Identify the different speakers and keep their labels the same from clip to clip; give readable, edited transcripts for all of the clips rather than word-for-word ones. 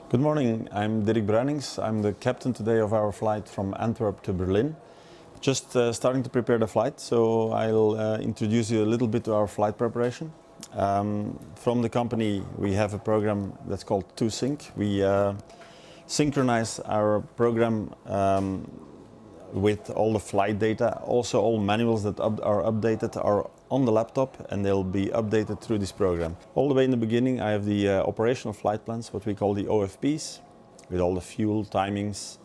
Speaker 1: Good morning, I'm Dirk Bruinings. I'm the captain today of our flight from Antwerp to Berlin. Just starting to prepare the flight, so I'll introduce you a little bit to our flight preparation. From the company we have a program that's called TUI. We synchronize our program with all the flight data. Also all manuals that are updated are on the laptop and they'll be updated through this program. All the way in the beginning I have the operational flight plans, what we call the OFPs, with all the fuel timings,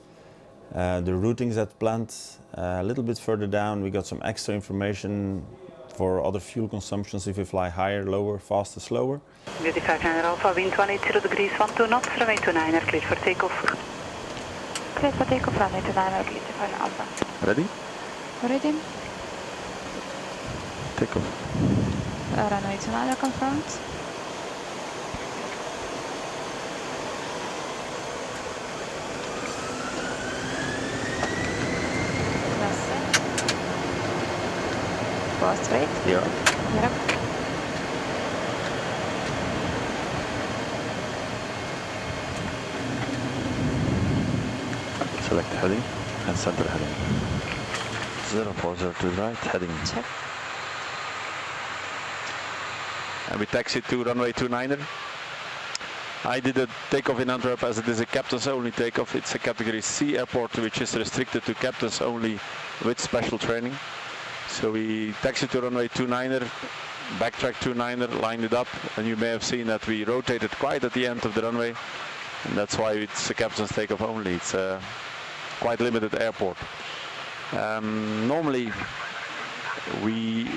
Speaker 1: the routings at plant. A little bit further down we got some extra information for other fuel consumptions if we fly higher, lower, faster, slower.
Speaker 2: Beauty 59 Alpha, wind 180 degrees, 12 knots, runway 29, clear for takeoff.
Speaker 3: Clear for takeoff, runway 29, clear for Alpha.
Speaker 4: Ready?
Speaker 3: Ready?
Speaker 4: Takeoff.
Speaker 3: Runway 29 confirmed. Go straight?
Speaker 4: Yeah.
Speaker 3: Yep.
Speaker 4: Select heading and center heading. 0402 right, heading.
Speaker 3: Check.
Speaker 4: And we taxi to runway 29er. I did a takeoff in Antwerp as it is a captain's only takeoff. It's a category C airport which is restricted to captains only with special training. So we taxied to runway 29er, backtrack 29er, lined it up, and you may have seen that we rotated quite at the end of the runway, and that's why it's a captain's takeoff only. It's a quite limited airport. Normally we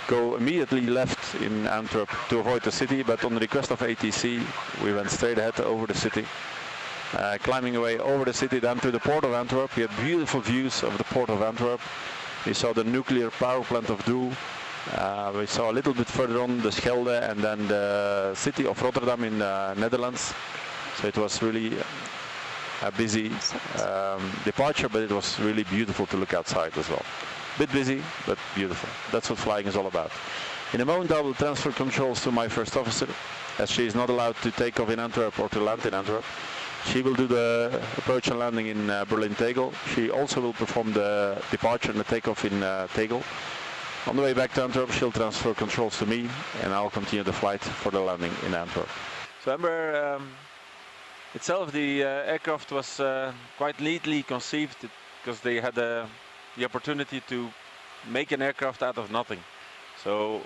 Speaker 4: go immediately left in Antwerp to avoid the city, but on the request of ATC we went straight ahead over the city. Climbing away over the city down to the port of Antwerp. We had beautiful views of the port of Antwerp. We saw the nuclear power plant of Doel. We saw a little bit further on the Schelde and then the city of Rotterdam in Netherlands. So it was really a busy departure, but it was really beautiful to look outside as well. Bit busy, but beautiful. That's what flying is all about. In a moment I will transfer controls to my first officer, as she is not allowed to take off in Antwerp or to land in Antwerp. She will do the approach and landing in Berlin-Tegel. She also will perform the departure and the takeoff in Tegel. On the way back to Antwerp, she'll transfer controls to me, and I'll continue the flight for the landing in Antwerp. So Embraer itself, the aircraft was quite neatly conceived because they had the opportunity to make an aircraft out of nothing. So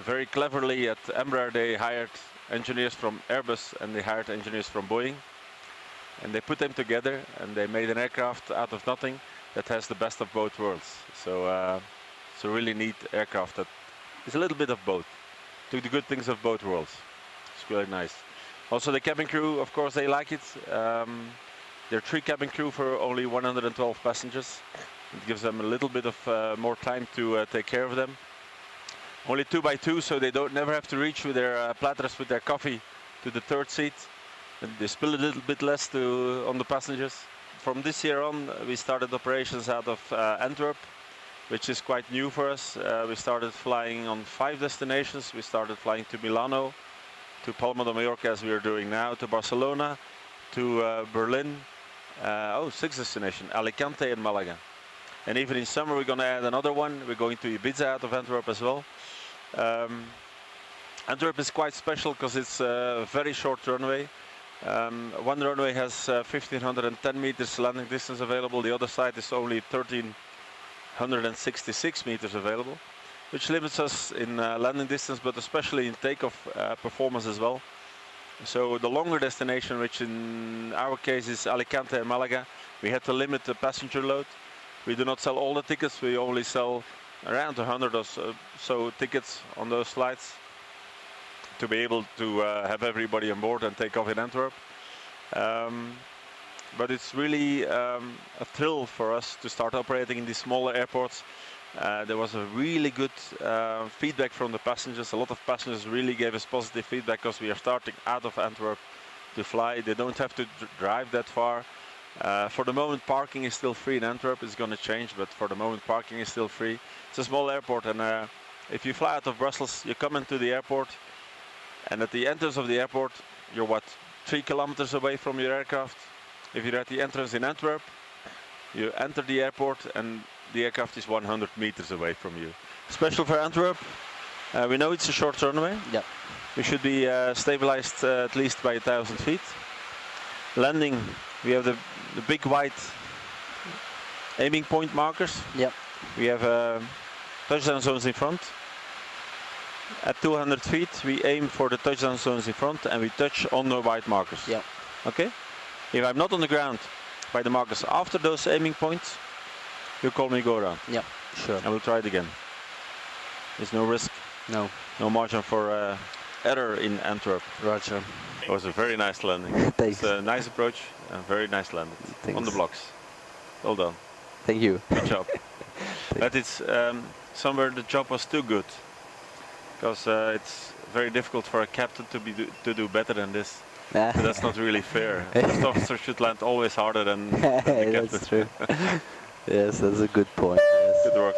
Speaker 4: very cleverly at Embraer they hired engineers from Airbus and they hired engineers from Boeing. And they put them together and they made an aircraft out of nothing that has the best of both worlds. So it's a really neat aircraft that is a little bit of both. Took the good things of both worlds. It's really nice. Also the cabin crew, of course, they like it. There are 3 cabin crew for only 112 passengers. It gives them a little bit of more time to take care of them. Only 2 by 2, so they never have to reach with their platters with their coffee to the 3rd seat. They spill a little bit less on the passengers. From this year on, we started operations out of Antwerp, which is quite new for us. We started flying on 5 destinations. We started flying to Milano, to Palma de Mallorca as we are doing now, to Barcelona, to Berlin. 6 destinations, Alicante and Malaga. And even in summer we're going to add another one. We're going to Ibiza out of Antwerp as well. Antwerp is quite special because it's a very short runway. One runway has 1510 meters landing distance available, the other side is only 1366 meters available, which limits us in landing distance, but especially in takeoff performance as well. So the longer destination, which in our case is Alicante and Malaga, we had to limit the passenger load. We do not sell all the tickets, we only sell around 100 or so tickets on those flights, to be able to have everybody on board and take off in Antwerp. But it's really a thrill for us to start operating in these smaller airports. There was a really good feedback from the passengers. A lot of passengers really gave us positive feedback because we are starting out of Antwerp to fly. They don't have to drive that far. For the moment parking is still free in Antwerp. It's going to change, but for the moment parking is still free. It's a small airport, and if you fly out of Brussels, you come into the airport, and at the entrance of the airport, you're what, 3 kilometers away from your aircraft. If you're at the entrance in Antwerp, you enter the airport and the aircraft is 100 meters away from you. Special for Antwerp, we know it's a short runway.
Speaker 5: Yeah.
Speaker 4: We should be stabilized at least by 1,000 feet. Landing, we have the big white aiming point markers.
Speaker 5: Yeah.
Speaker 4: We have touchdown zones in front. At 200 feet, we aim for the touchdown zones in front and we touch on the white markers.
Speaker 5: Yeah.
Speaker 4: Okay? If I'm not on the ground by the markers after those aiming points, you call me go around.
Speaker 5: Yeah, sure.
Speaker 4: And we'll try it again. There's no risk,
Speaker 5: No,
Speaker 4: no margin for error in Antwerp.
Speaker 5: Roger.
Speaker 4: It was a very nice landing.
Speaker 5: Thanks.
Speaker 4: It's a nice approach and very nice landing.
Speaker 5: Thanks.
Speaker 4: On the blocks. Well done.
Speaker 5: Thank you.
Speaker 4: Good job. But it's somewhere the job was too good. Because it's very difficult for a captain to do better than this. But that's not really fair. First officer should land always harder than the captain.
Speaker 5: That's true. Yes, that's a good point. Yes.
Speaker 4: Good work.